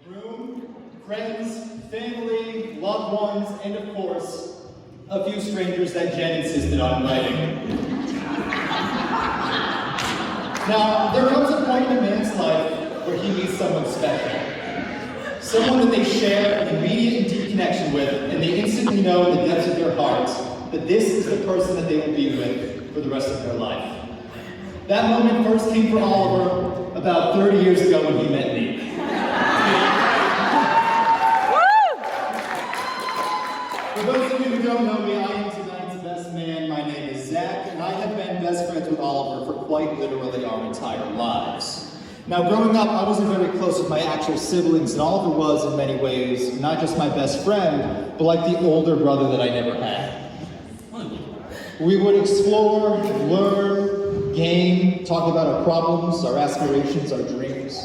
Room, friends, family, loved ones, and of course, a few strangers that Jen insisted on inviting. Now, there comes a point in a man's life where he meets someone special. Someone that they share an immediate and deep connection with, and they instantly know in the depths of their hearts that this is the person that they will be with for the rest of their life. That moment first came for Oliver about 30 years ago when he met me. For those of you who don't know me, I am tonight's best man. My name is Zach, and I have been best friends with Oliver for quite literally our entire lives. Now, growing up, I wasn't very close with my actual siblings, and Oliver was, in many ways, not just my best friend, but like the older brother that I never had. We would explore, learn, game, talk about our problems, our aspirations, our dreams.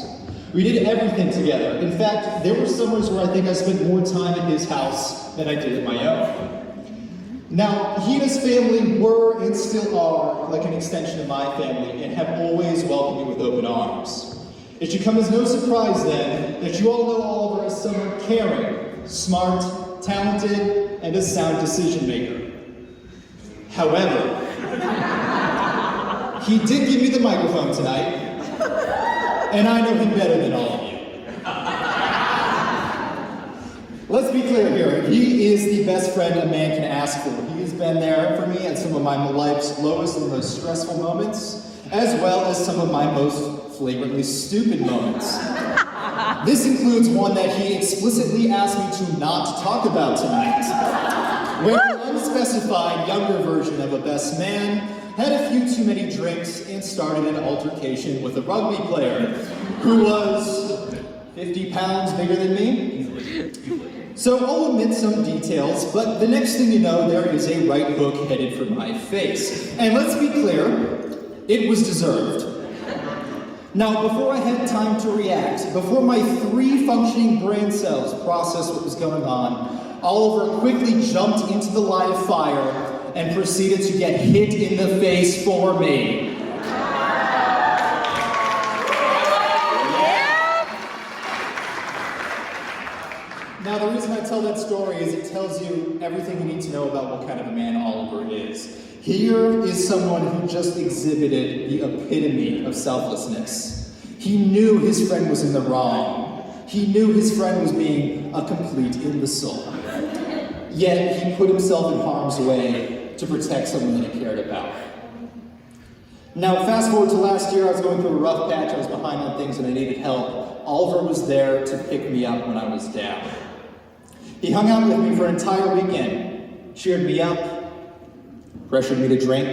We did everything together. In fact, there were summers where I think I spent more time at his house than I did at my own. Now, he and his family were and still are like an extension of my family and have always welcomed me with open arms. It should come as no surprise then that you all know Oliver as someone caring, smart, talented, and a sound decision maker. However, he did give me the microphone tonight, and I know him better than all of you. Let's be clear here, he is the best friend a man can ask for. He has been there for me at some of my life's lowest and most stressful moments, as well as some of my most flagrantly stupid moments. This includes one that he explicitly asked me to not talk about tonight, where an unspecified younger version of a best man had a few too many drinks and started an altercation with a rugby player who was 50 pounds bigger than me. So I'll omit some details, but the next thing you know, there is a right hook headed for my face. And let's be clear, it was deserved. Now, before I had time to react, before my 3 functioning brain cells processed what was going on, Oliver quickly jumped into the line of fire and proceeded to get hit in the face for me. Now, the reason I tell that story is it tells you everything you need to know about what kind of a man Oliver is. Here is someone who just exhibited the epitome of selflessness. He knew his friend was in the wrong. He knew his friend was being a complete imbecile. Yet he put himself in harm's way to protect someone that he cared about. Now, fast forward to last year, I was going through a rough patch, I was behind on things and I needed help. Oliver was there to pick me up when I was down. He hung out with me for an entire weekend, cheered me up, pressured me to drink,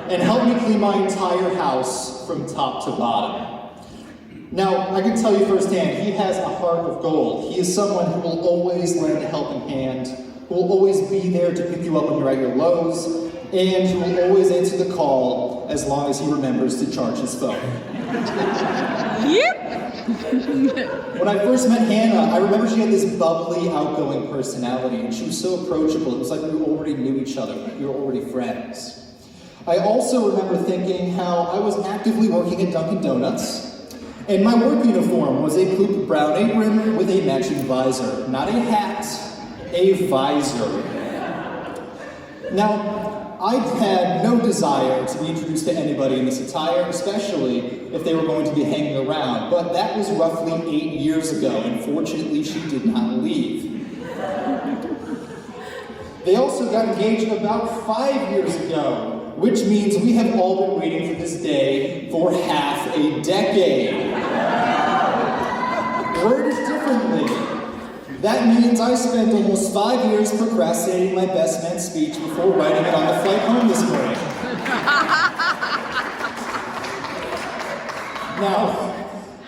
and helped me clean my entire house from top to bottom. Now, I can tell you firsthand, he has a heart of gold. He is someone who will always lend a helping hand, who will always be there to pick you up when you're at your lows, and who will always answer the call as long as he remembers to charge his phone. Yep. When I first met Hannah, I remember she had this bubbly, outgoing personality, and she was so approachable. It was like we already knew each other, like we were already friends. I also remember thinking how I was actively working at Dunkin' Donuts, and my work uniform was a poop brown apron with a matching visor. Not a hat, a visor. Now, I had no desire to be introduced to anybody in this attire, especially if they were going to be hanging around, but that was roughly 8 years ago, and fortunately she did not leave. They also got engaged about 5 years ago, which means we have all been waiting for this day for half a decade. Worded differently, that means I spent almost 5 years procrastinating my best man speech before writing it on the flight home this morning. Now,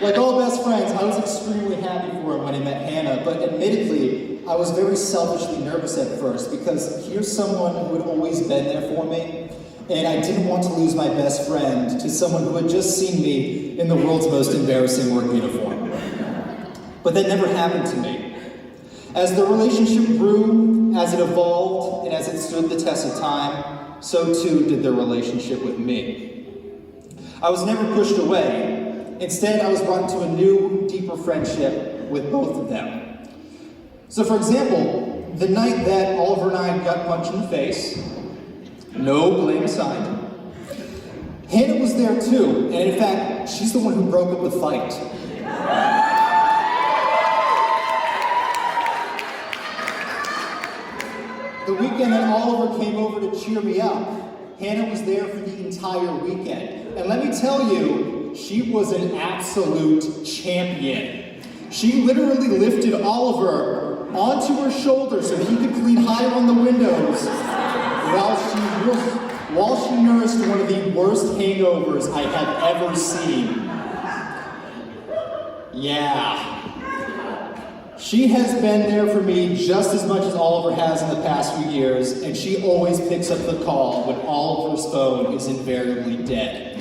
like all best friends, I was extremely happy for him when he met Hannah, but admittedly, I was very selfishly nervous at first because here's someone who had always been there for me, and I didn't want to lose my best friend to someone who had just seen me in the world's most embarrassing work uniform. But that never happened to me. As the relationship grew, as it evolved, and as it stood the test of time, so too did their relationship with me. I was never pushed away. Instead, I was brought into a new, deeper friendship with both of them. So for example, the night that Oliver and I got punched in the face, no blame assigned, Hannah was there too, and in fact, she's the one who broke up the fight. The weekend that Oliver came over to cheer me up, Hannah was there for the entire weekend. And let me tell you, she was an absolute champion. She literally lifted Oliver onto her shoulder so he could clean higher on the windows while she nursed one of the worst hangovers I have ever seen. Yeah. She has been there for me just as much as Oliver has in the past few years, and she always picks up the call when Oliver's phone is invariably dead.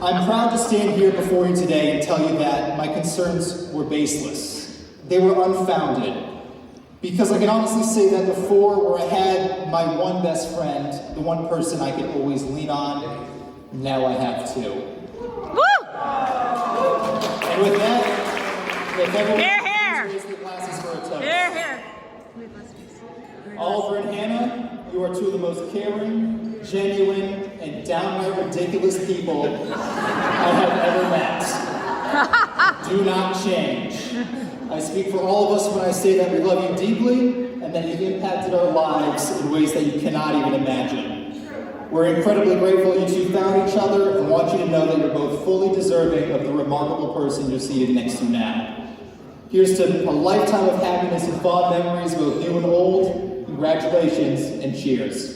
I'm proud to stand here before you today and tell you that my concerns were baseless. They were unfounded. Because I can honestly say that before, where I had my one best friend, the one person I could always lean on, now I have two. Woo! And with that, if everyone Here, please here. raise their glasses for a toast. Here. Oliver and Hannah, you are two of the most caring, genuine, and downright ridiculous people I have ever met. Do not change. I speak for all of us when I say that we love you deeply and that you've impacted our lives in ways that you cannot even imagine. We're incredibly grateful you two found each other and want you to know that you're both fully deserving of the remarkable person you're seated next to now. Here's to a lifetime of happiness and fond memories, both new and old. Congratulations and cheers.